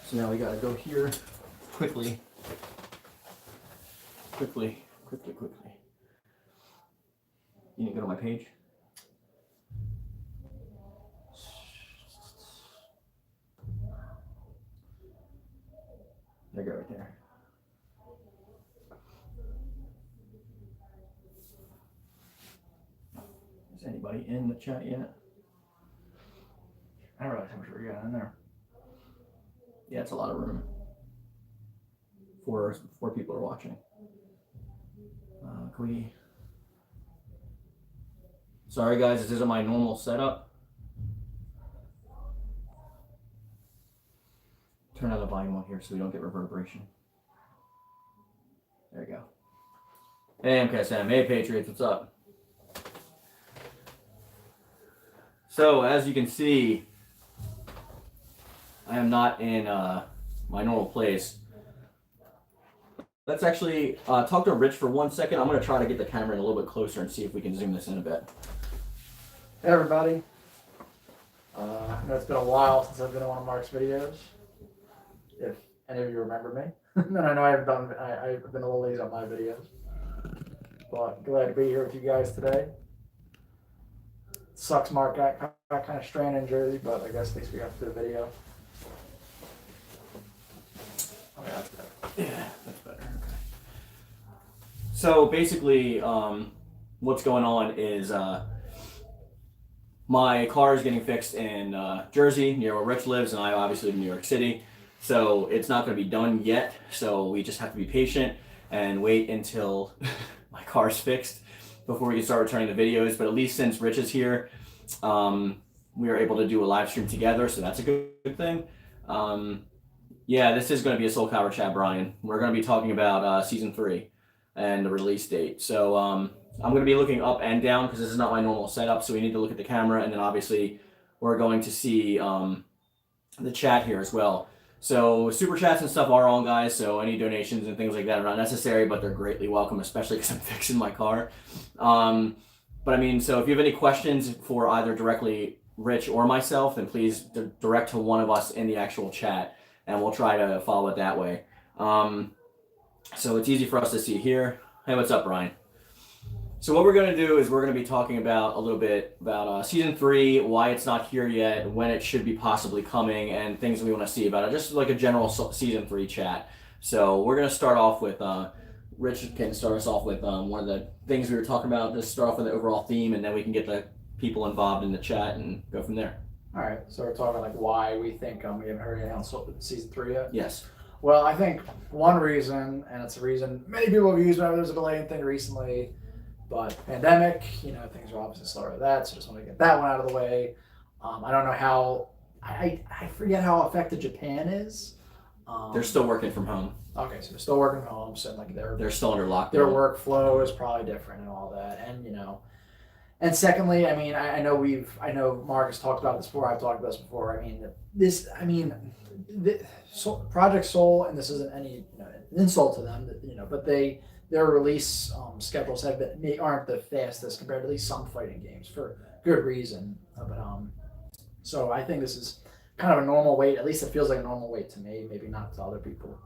So now we gotta go here quickly. Quickly. You need to go to my page. There you go, right there. Is anybody in the chat yet? I don't realize how much we got in there. Yeah, it's a lot of room. Four people are watching. Can we? Sorry guys, this isn't my normal setup. Turn on the volume on here so we don't get reverberation. There you go. Hey MKSM, hey Patriots, what's up? So as you can see, I am not in my normal place. Let's actually talk to Rich for 1 second. I'm going to try to get the camera in a little bit closer and see if we can zoom this in a bit. Hey everybody. I know it's been a while since I've been in one of Mark's videos. If any of you remember me. Then I know I've been a little lazy on my videos. But glad to be here with you guys today. Sucks Mark got kind of strained in Jersey, but I guess at least we got to do the video. Oh, yeah, that's better. Yeah, that's better. Okay. So basically, what's going on is my car is getting fixed in Jersey, near where Rich lives, and I obviously live in New York City. So it's not going to be done yet. So we just have to be patient and wait until my car's fixed before we can start returning the videos. But at least since Rich is here, we are able to do a live stream together. So that's a good thing. Yeah, this is going to be a Soul Calibur chat, Brian. We're going to be talking about Season 3 and the release date. So I'm going to be looking up and down because this is not my normal setup. So we need to look at the camera. And then obviously we're going to see the chat here as well. So super chats and stuff are on, guys. So any donations and things like that are not necessary, but they're greatly welcome, especially because I'm fixing my car. But I mean, so if you have any questions for either directly Rich or myself, then please direct to one of us in the actual chat, and we'll try to follow it that way. So it's easy for us to see here. Hey, what's up, Brian? So what we're going to do is we're going to be talking about a little bit about Season 3, why it's not here yet, when it should be possibly coming, and things we want to see about it. Just like a general Season 3 chat. So we're going to start off with, Rich can start us off with one of the things we were talking about. Just start off with the overall theme, and then we can get the people involved in the chat and go from there. All right, so we're talking like why we think we haven't heard anything on Season 3 yet? Yes. Well, I think one reason, and it's a reason many people have used whenever there's a delaying thing recently, but pandemic, things are obviously slower than that, so just want to get that one out of the way. I don't know how, I forget how affected Japan is. They're still working from home. Okay, so they're still working from home, so like they're still under lockdown. Their workflow is probably different and all that, and and secondly, I mean, I know Mark has talked about this before. I've talked about this before. Project Soul, and this isn't any insult to them, but their release schedules aren't the fastest compared to at least some fighting games for good reason. So I think this is kind of a normal wait. At least it feels like a normal wait to me. Maybe not to other people.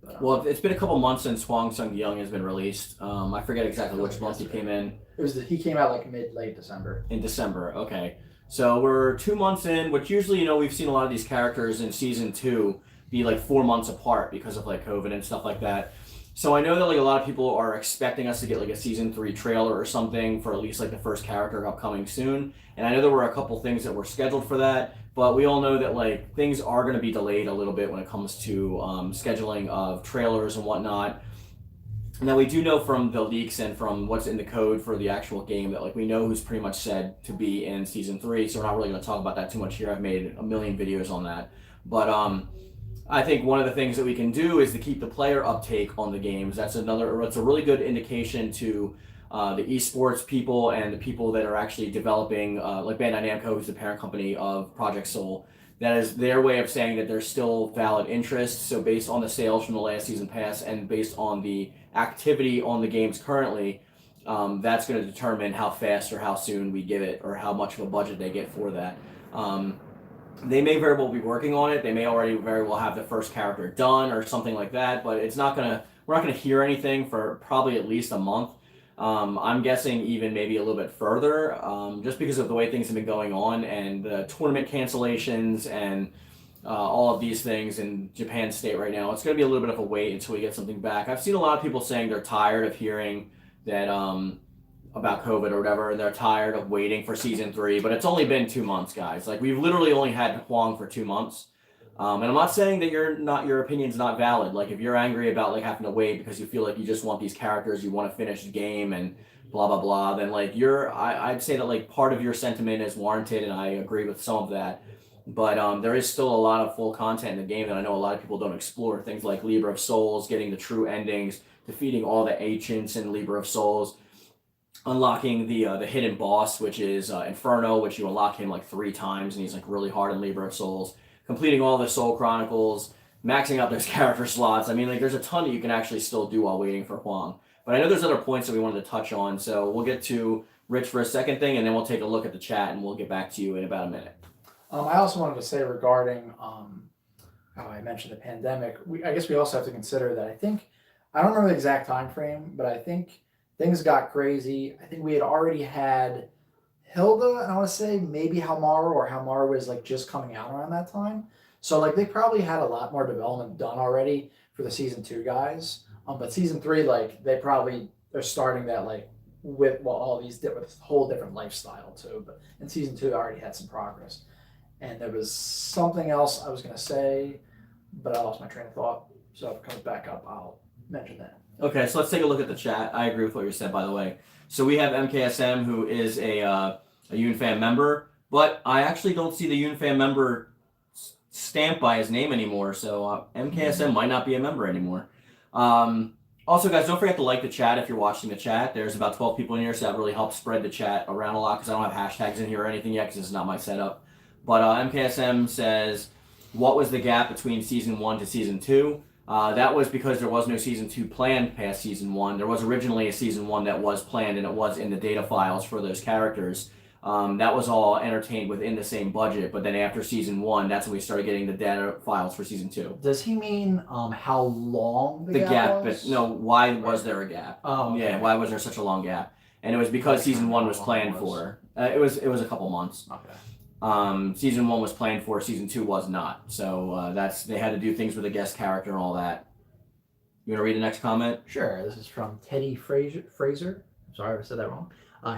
But, well, it's been a couple months since Hwang Sung-young has been released. I forget exactly which month he came in. He came out like late December. In December, okay. So we're 2 months in, which usually, we've seen a lot of these characters in Season 2 be like 4 months apart because of like COVID and stuff like that. So I know that like a lot of people are expecting us to get like a Season 3 trailer or something for at least like the first character upcoming soon. And I know there were a couple things that were scheduled for that, but we all know that like things are going to be delayed a little bit when it comes to scheduling of trailers and whatnot. Now we do know from the leaks and from what's in the code for the actual game that like we know who's pretty much said to be in Season 3, so we're not really going to talk about that too much here. I've made a million videos on that. But I think one of the things that we can do is to keep the player uptake on the games. It's a really good indication to the esports people and the people that are actually developing, like Bandai Namco, who's the parent company of Project Soul. That is their way of saying that there's still valid interest. So based on the sales from the last season pass and based on the activity on the games currently, that's going to determine how fast or how soon we give it or how much of a budget they get for that. They may very well be working on it. They may already very well have the first character done or something like that. But it's not gonna. We're not gonna hear anything for probably at least a month. I'm guessing even maybe a little bit further, just because of the way things have been going on and the tournament cancellations and all of these things in Japan's state right now. It's going to be a little bit of a wait until we get something back. I've seen a lot of people saying they're tired of hearing that about COVID or whatever, and they're tired of waiting for season 3. But it's only been 2 months, guys. Like, we've literally only had Huang for 2 months. And I'm not saying that your opinion's not valid. Like, if you're angry about like having to wait because you feel like you just want these characters, you want to finish the game and blah blah blah, then like I'd say that like part of your sentiment is warranted, and I agree with some of that. But there is still a lot of full content in the game that I know a lot of people don't explore. Things like Libra of Souls, getting the true endings, defeating all the ancients in Libra of Souls, unlocking the hidden boss, which is Inferno, which you unlock him like 3 times, and he's like really hard in Libra of Souls. Completing all the Soul Chronicles, maxing out those character slots. I mean, like, there's a ton that you can actually still do while waiting for Huang. But I know there's other points that we wanted to touch on, so we'll get to Rich for a second thing, and then we'll take a look at the chat, and we'll get back to you in about a minute. I also wanted to say regarding how I mentioned the pandemic, I guess we also have to consider that I don't remember the exact time frame, but I think things got crazy. I think we had already had Hilda, and I want to say maybe Halmara, or Halmara was like just coming out around that time. So like they probably had a lot more development done already for the season 2 guys. But season 3, like they're starting that like with all these with a whole different lifestyle too. But in season 2, I already had some progress. And there was something else I was going to say, but I lost my train of thought. So if it comes back up, I'll mention that. Okay, so let's take a look at the chat. I agree with what you said, by the way. So we have MKSM, who is a Yoon-Fam member, but I actually don't see the Yoon-Fam member stamped by his name anymore, so MKSM might not be a member anymore. Also, guys, don't forget to like the chat if you're watching the chat. There's about 12 people in here, so that really helps spread the chat around a lot, because I don't have hashtags in here or anything yet, because this is not my setup. But MKSM says, what was the gap between Season 1 to Season 2? That was because there was no Season 2 planned past Season 1. There was originally a Season 1 that was planned, and it was in the data files for those characters. That was all entertained within the same budget, but then after Season 1, that's when we started getting the data files for Season 2. Does he mean how long the gap was? But no, why was there a gap? Oh, okay. Yeah, why was there such a long gap? And it was because Season 1 was planned for. It was a couple months. Okay. Season 1 was planned for, Season 2 was not. So they had to do things with a guest character and all that. You want to read the next comment? Sure. This is from Teddy Fraser. Sorry if I said that wrong.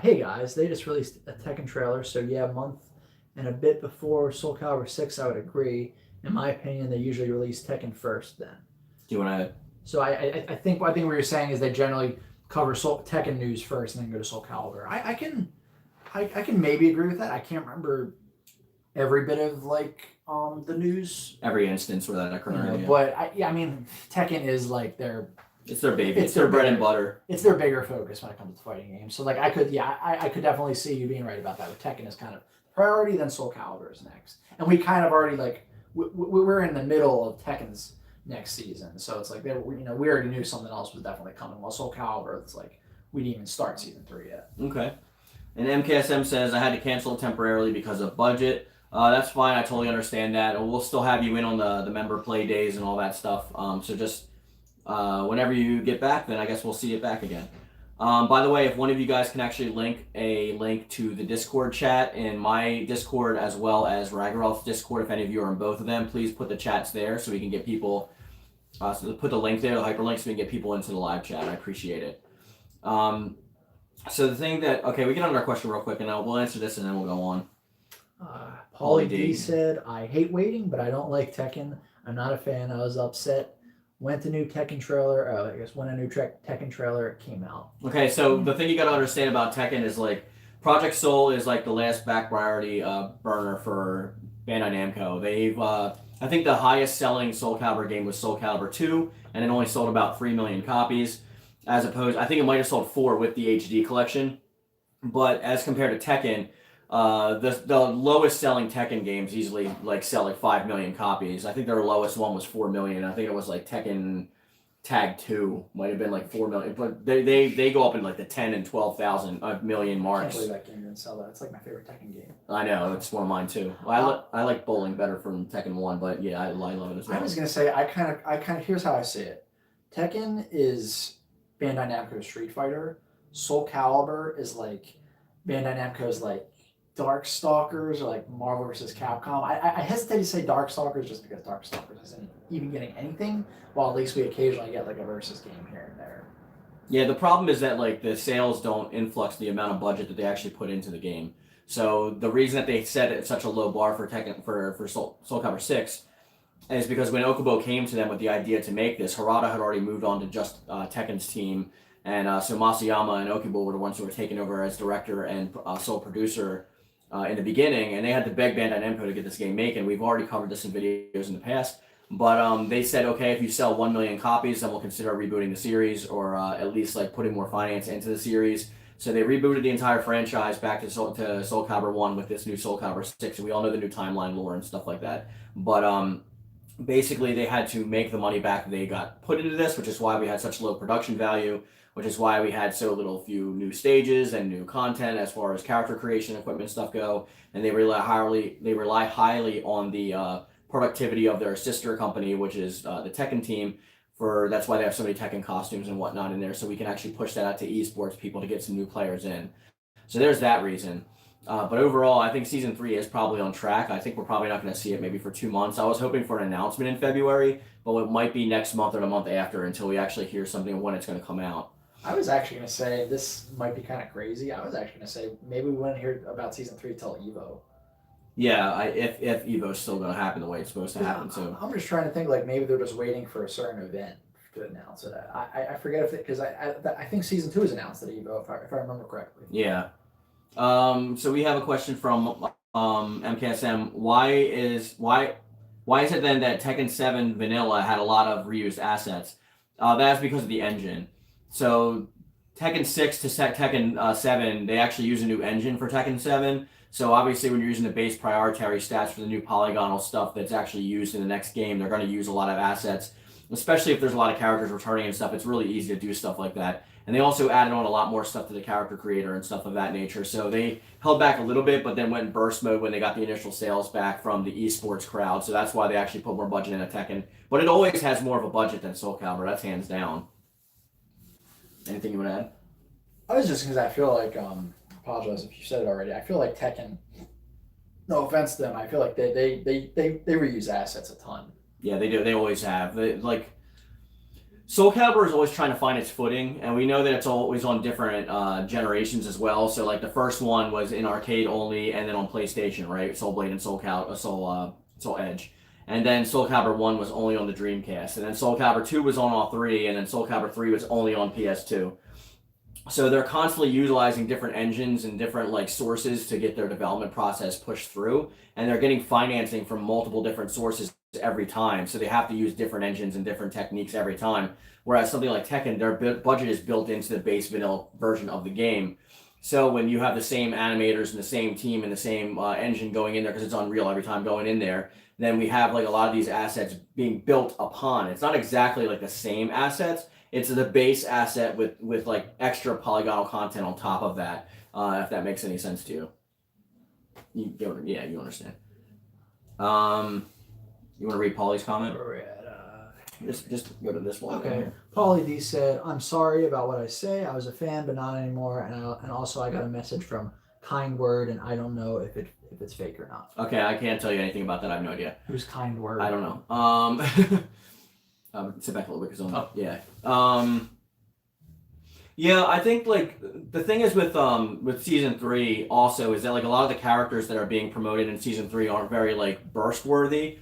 Hey guys, they just released a Tekken trailer, so yeah, a month and a bit before Soul Calibur 6, I would agree. In my opinion, they usually release Tekken first then. Do you want to... So I think what you're saying is they generally cover Tekken news first and then go to Soul Calibur. I can maybe agree with that. I can't remember every bit of like the news. Every instance where that occurred. Yeah. But I mean, Tekken is like it's their baby. It's their bread and butter. It's their bigger focus when it comes to fighting games. So like I could definitely see you being right about that. With Tekken is kind of priority, then Soul Calibur is next. And we kind of already like we're in the middle of Tekken's next season, so it's like we already knew something else was definitely coming. While Soul Calibur, it's like we didn't even start season 3 yet. Okay. And MKSM says I had to cancel it temporarily because of budget. That's fine. I totally understand that. We'll still have you in on the member play days and all that stuff. So just whenever you get back, then I guess we'll see you back again. By the way, if one of you guys can actually link a link to the Discord chat in my Discord as well as Ragiroth's Discord, if any of you are in both of them, please put the chats there so we can get people, so put the link there, the hyperlink, so we can get people into the live chat. I appreciate it. So the thing that, okay, we get on our question real quick, and we'll answer this and then we'll go on. Paulie D said, I hate waiting, but I don't like Tekken. I'm not a fan. I was upset. When a new Tekken trailer came out. Okay, so the thing you got to understand about Tekken is like Project Soul is like the last back priority burner for Bandai Namco. They've I think the highest selling Soul Calibur game was Soul Calibur 2, and it only sold about 3 million copies. As opposed, I think it might have sold 4 with the HD collection. But as compared to Tekken, the lowest selling Tekken games easily like sell like 5 million copies. I think their lowest one was 4 million. I think it was like Tekken Tag 2 might have been like 4 million, but they go up in like the 10 and 12,000 million I can't marks. believe that game didn't sell that. It's like my favorite Tekken game. I know, it's one of mine too. I like bowling better from Tekken 1, but yeah, I love it as well. I was gonna say I kind of here's how I see it. Tekken is Bandai Namco's Street Fighter. Soul Calibur is like Bandai Namco's like Darkstalkers or like Marvel vs. Capcom. I hesitate to say Darkstalkers just because Darkstalkers isn't even getting anything, while at least we occasionally get like a versus game here and there. Yeah, the problem is that like the sales don't influx the amount of budget that they actually put into the game. So the reason that they set it such a low bar for Tekken for Soul Calibur 6 is because when Okubo came to them with the idea to make this, Harada had already moved on to just Tekken's team, and so Masayama and Okubo were the ones who were taking over as director and sole producer in the beginning, and they had to beg Bandai Namco to get this game making. We've already covered this in videos in the past, but they said, okay, if you sell 1 million copies, then we'll consider rebooting the series, or at least like putting more finance into the series. So they rebooted the entire franchise back to Soul Calibur 1 with this new Soul Calibur 6, and we all know the new timeline lore and stuff like that. But basically they had to make the money back they got put into this, which is why we had such low production value, which is why we had so few new stages and new content as far as character creation equipment stuff go, and they rely highly on the productivity of their sister company, which is the Tekken team. That's why they have so many Tekken costumes and whatnot in there, so we can actually push that out to esports people to get some new players in. So there's that reason. But overall, I think Season 3 is probably on track. I think we're probably not going to see it maybe for 2 months. I was hoping for an announcement in February, but it might be next month or the month after until we actually hear something when it's going to come out. I was actually going to say, this might be kind of crazy. I was actually going to say maybe we wouldn't hear about Season 3 till EVO. Yeah, if EVO's still going to happen the way it's supposed to happen too. I'm just trying to think like maybe they're just waiting for a certain event to announce it. I forget if because I think Season 2 is announced at EVO if I remember correctly. Yeah. So we have a question from MKSM. Why is it then that Tekken 7 Vanilla had a lot of reused assets? That's because of the engine. So Tekken 6 to Tekken 7, they actually use a new engine for Tekken 7. So obviously when you're using the base priority stats for the new polygonal stuff that's actually used in the next game, they're going to use a lot of assets, especially if there's a lot of characters returning and stuff. It's really easy to do stuff like that. And they also added on a lot more stuff to the character creator and stuff of that nature. So they held back a little bit, but then went in burst mode when they got the initial sales back from the esports crowd. So that's why they actually put more budget into Tekken. But it always has more of a budget than Soul Calibur. That's hands down. Anything you want to add? I was just because I feel like apologize if you said it already. I feel like Tekken. No offense to them, I feel like they reuse assets a ton. Yeah, they do. They always have. Soul Calibur is always trying to find its footing, and we know that it's always on different generations as well. So like the first one was in arcade only, and then on PlayStation, right? Soul Blade and Soul Edge. And then Soul Calibur 1 was only on the Dreamcast, and then Soul Calibur 2 was on all three, and then Soul Calibur 3 was only on PS2. So they're constantly utilizing different engines and different sources to get their development process pushed through, and they're getting financing from multiple different sources every time. So they have to use different engines and different techniques every time. Whereas something like Tekken, their budget is built into the base vanilla version of the game. So when you have the same animators and the same team and the same engine going in there, because it's Unreal every time going in there, then we have a lot of these assets being built upon. It's not exactly the same assets. It's the base asset with extra polygonal content on top of that. If that makes any sense to you. You understand. You want to read Paulie's comment? Where are we at? Just go to this one. Okay. Paulie D said, "I'm sorry about what I say. I was a fan, but not anymore. And also I got a message from Kind Word, and I don't know if it's fake or not." Okay, I can't tell you anything about that. I have no idea. Who's Kind Word? I don't know. Sit back a little bit because yeah, I think the thing is with Season 3 also is that a lot of the characters that are being promoted in Season 3 aren't very burst worthy.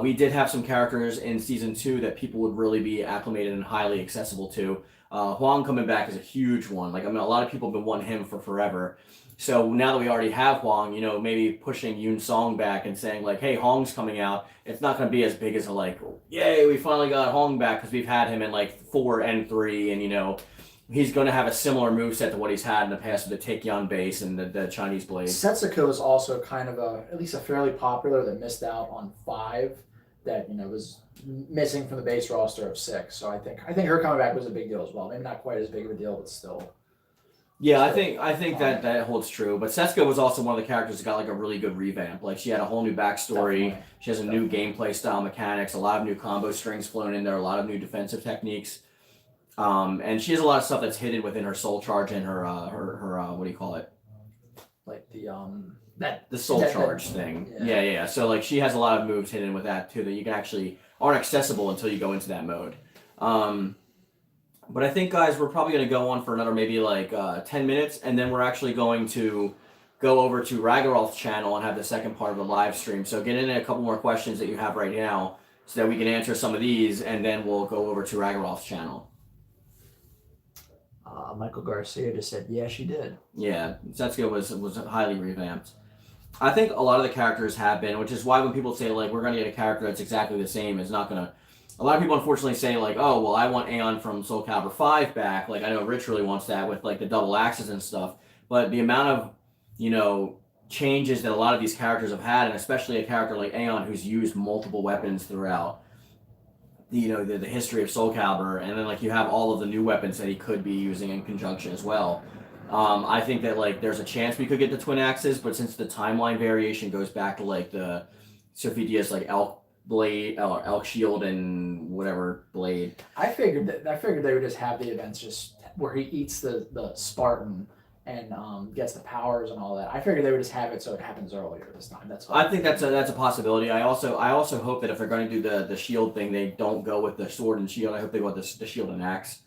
We did have some characters in Season 2 that people would really be acclimated and highly accessible to. Huang coming back is a huge one. A lot of people have been wanting him for forever. So now that we already have Huang, maybe pushing Yoon Song back and saying hey, Hong's coming out. It's not going to be as big as yay, we finally got Hong back, because we've had him in 4 and 3, and he's going to have a similar moveset to what he's had in the past with the Taekyon base and the Chinese blade. Setsuko is also kind of at least a fairly popular that missed out on 5. that was missing from the base roster of 6. So I think her coming back was a big deal as well. Maybe not quite as big of a deal, but still. Yeah, I think that holds true. But Setsuko was also one of the characters that got like a really good revamp. Like she had a whole new backstory. Definitely. She has a new gameplay style mechanics, a lot of new combo strings flown in there, a lot of new defensive techniques. And she has a lot of stuff that's hidden within her soul charge and her what do you call it? Like The soul charge thing. Yeah. So like she has a lot of moves hidden with that too that you can actually aren't accessible until you go into that mode. But I think, guys, we're probably going to go on for another maybe like 10 minutes, and then we're actually going to go over to Ragiroth's channel and have the second part of the live stream. So get in a couple more questions that you have right now so that we can answer some of these, and then we'll go over to Ragiroth's channel. Michael Garcia just said, yeah, she did. Yeah, Setsuko was highly revamped. I think a lot of the characters have been, which is why when people say, like, we're going to get a character that's exactly the same, it's not going to... A lot of people unfortunately say, like, oh, well, I want Aeon from Soul Calibur 5 back. Like, I know Rich really wants that with, like, the double axes and stuff. But the amount of, changes that a lot of these characters have had, and especially a character like Aeon who's used multiple weapons throughout, the history of Soul Calibur, and then, like, you have all of the new weapons that he could be using in conjunction as well. I think that, like, there's a chance we could get the twin axes, but since the timeline variation goes back to, like, the Sophitia's, like, elk blade or elk shield and whatever blade. I figured they would just have the events just where he eats the Spartan and gets the powers and all that. I figured they would just have it so it happens earlier this time. That's what I think that's a possibility. I also hope that if they're going to do the shield thing, they don't go with the sword and shield. I hope they go with the shield and axe.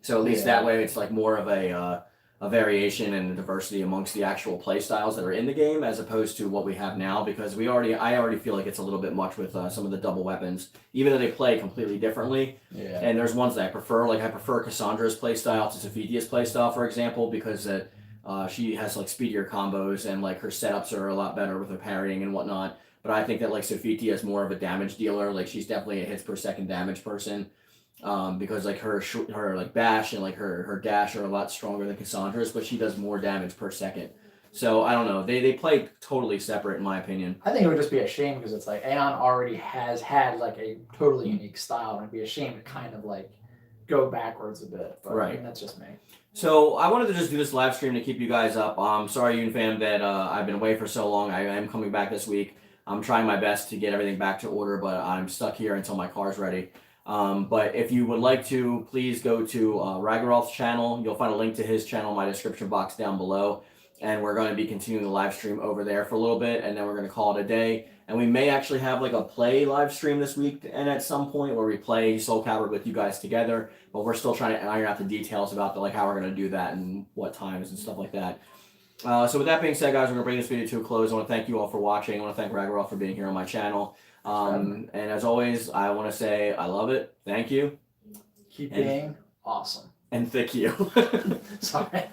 So at least that way it's like more of a variation and a diversity amongst the actual play styles that are in the game as opposed to what we have now, because I already feel like it's a little bit much with some of the double weapons, even though they play completely differently. Yeah. And there's ones that I prefer. Like I prefer Cassandra's play style to Sophitia's play style, for example, because she has like speedier combos and like her setups are a lot better with her parrying and whatnot. But I think that like Sophitia is more of a damage dealer. Like she's definitely a hits per second damage person. Because like her like bash and like her dash are a lot stronger than Cassandra's, but she does more damage per second. So I don't know. They play totally separate in my opinion. I think it would just be a shame because it's like Aeon already has had like a totally unique style, and it'd be a shame to kind of like go backwards a bit. But, right. I mean, that's just me. So I wanted to just do this live stream to keep you guys up. Sorry, Yoon-Fam, that I've been away for so long. I am coming back this week. I'm trying my best to get everything back to order, but I'm stuck here until my car's ready. But if you would like to, please go to Ragiroth's channel. You'll find a link to his channel in my description box down below. And we're going to be continuing the live stream over there for a little bit, and then we're going to call it a day. And we may actually have like a play live stream this week, and at some point where we play Soul Calibur with you guys together. But we're still trying to iron out the details about how we're going to do that and what times and stuff like that. So with that being said, guys, we're going to bring this video to a close. I want to thank you all for watching. I want to thank Ragiroth for being here on my channel. And as always, I want to say I love it. Thank you. Keep being awesome. And thank you. Sorry.